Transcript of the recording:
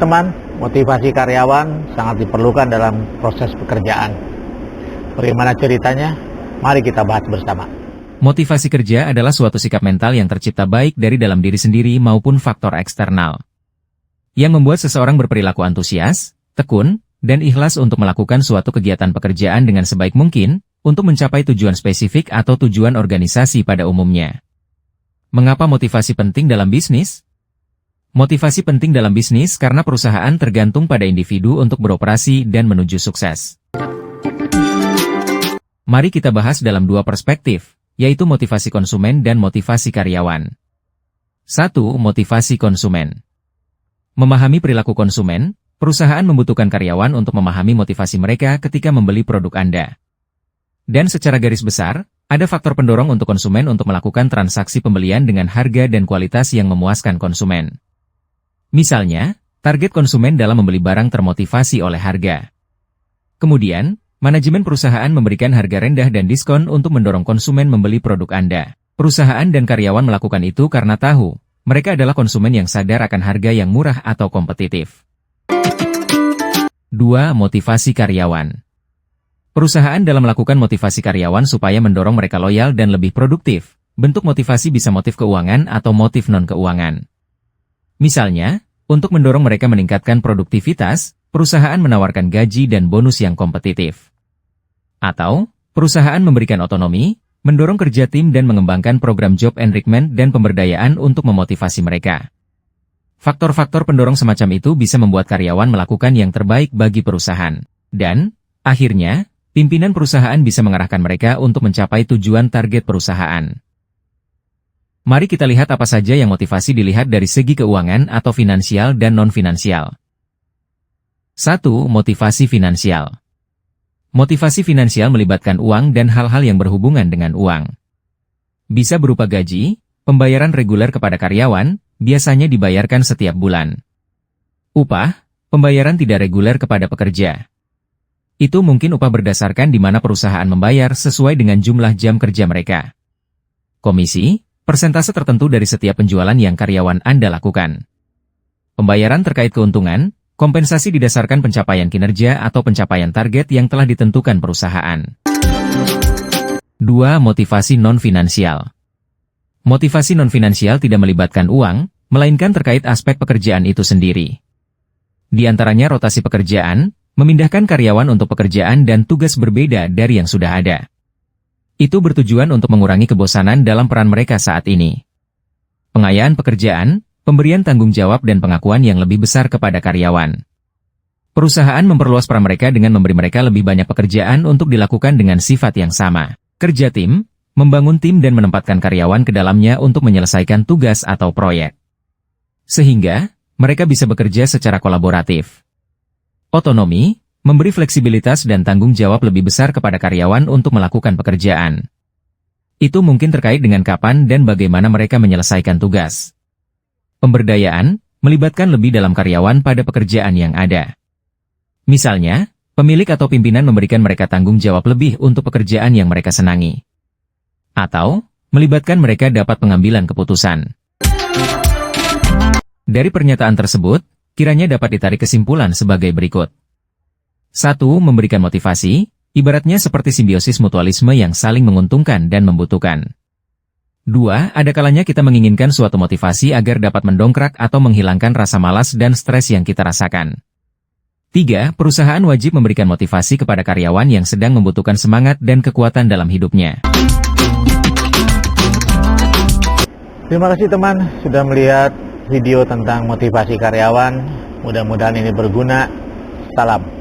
Teman, motivasi karyawan sangat diperlukan dalam proses pekerjaan. Bagaimana ceritanya? Mari kita bahas bersama. Motivasi kerja adalah suatu sikap mental yang tercipta baik dari dalam diri sendiri maupun faktor eksternal, yang membuat seseorang berperilaku antusias, tekun, dan ikhlas untuk melakukan suatu kegiatan pekerjaan dengan sebaik mungkin, untuk mencapai tujuan spesifik atau tujuan organisasi pada umumnya. Mengapa motivasi penting dalam bisnis? Motivasi penting dalam bisnis karena perusahaan tergantung pada individu untuk beroperasi dan menuju sukses. Mari kita bahas dalam dua perspektif, yaitu motivasi konsumen dan motivasi karyawan. 1. Motivasi konsumen. Memahami perilaku konsumen, perusahaan membutuhkan karyawan untuk memahami motivasi mereka ketika membeli produk Anda. Dan secara garis besar, ada faktor pendorong untuk konsumen untuk melakukan transaksi pembelian dengan harga dan kualitas yang memuaskan konsumen. Misalnya, target konsumen dalam membeli barang termotivasi oleh harga. Kemudian, manajemen perusahaan memberikan harga rendah dan diskon untuk mendorong konsumen membeli produk Anda. Perusahaan dan karyawan melakukan itu karena tahu, mereka adalah konsumen yang sadar akan harga yang murah atau kompetitif. 2. Motivasi karyawan. Perusahaan dalam melakukan motivasi karyawan supaya mendorong mereka loyal dan lebih produktif. Bentuk motivasi bisa motif keuangan atau motif non-keuangan. Misalnya, untuk mendorong mereka meningkatkan produktivitas, perusahaan menawarkan gaji dan bonus yang kompetitif. Atau, perusahaan memberikan otonomi, mendorong kerja tim dan mengembangkan program job enrichment dan pemberdayaan untuk memotivasi mereka. Faktor-faktor pendorong semacam itu bisa membuat karyawan melakukan yang terbaik bagi perusahaan. Dan, akhirnya, pimpinan perusahaan bisa mengarahkan mereka untuk mencapai tujuan target perusahaan. Mari kita lihat apa saja yang motivasi dilihat dari segi keuangan atau finansial dan non-finansial. 1. Motivasi finansial. Motivasi finansial melibatkan uang dan hal-hal yang berhubungan dengan uang. Bisa berupa gaji, pembayaran reguler kepada karyawan, biasanya dibayarkan setiap bulan. Upah, pembayaran tidak reguler kepada pekerja. Itu mungkin upah berdasarkan di mana perusahaan membayar sesuai dengan jumlah jam kerja mereka. Komisi, persentase tertentu dari setiap penjualan yang karyawan Anda lakukan. Pembayaran terkait keuntungan, kompensasi didasarkan pencapaian kinerja atau pencapaian target yang telah ditentukan perusahaan. 2. Motivasi non-finansial. Motivasi non-finansial tidak melibatkan uang, melainkan terkait aspek pekerjaan itu sendiri. Di antaranya rotasi pekerjaan, memindahkan karyawan untuk pekerjaan dan tugas berbeda dari yang sudah ada. Itu bertujuan untuk mengurangi kebosanan dalam peran mereka saat ini. Pengayaan pekerjaan, pemberian tanggung jawab dan pengakuan yang lebih besar kepada karyawan. Perusahaan memperluas peran mereka dengan memberi mereka lebih banyak pekerjaan untuk dilakukan dengan sifat yang sama. Kerja tim, membangun tim dan menempatkan karyawan ke dalamnya untuk menyelesaikan tugas atau proyek. Sehingga, mereka bisa bekerja secara kolaboratif. Otonomi, memberi fleksibilitas dan tanggung jawab lebih besar kepada karyawan untuk melakukan pekerjaan. Itu mungkin terkait dengan kapan dan bagaimana mereka menyelesaikan tugas. Pemberdayaan, melibatkan lebih dalam karyawan pada pekerjaan yang ada. Misalnya, pemilik atau pimpinan memberikan mereka tanggung jawab lebih untuk pekerjaan yang mereka senangi. Atau, melibatkan mereka dapat pengambilan keputusan. Dari pernyataan tersebut, kiranya dapat ditarik kesimpulan sebagai berikut. 1. Memberikan motivasi, ibaratnya seperti simbiosis mutualisme yang saling menguntungkan dan membutuhkan. 2. Ada kalanya kita menginginkan suatu motivasi agar dapat mendongkrak atau menghilangkan rasa malas dan stres yang kita rasakan. 3. Perusahaan wajib memberikan motivasi kepada karyawan yang sedang membutuhkan semangat dan kekuatan dalam hidupnya. Terima kasih teman sudah melihat video tentang motivasi karyawan. Mudah-mudahan ini berguna. Salam.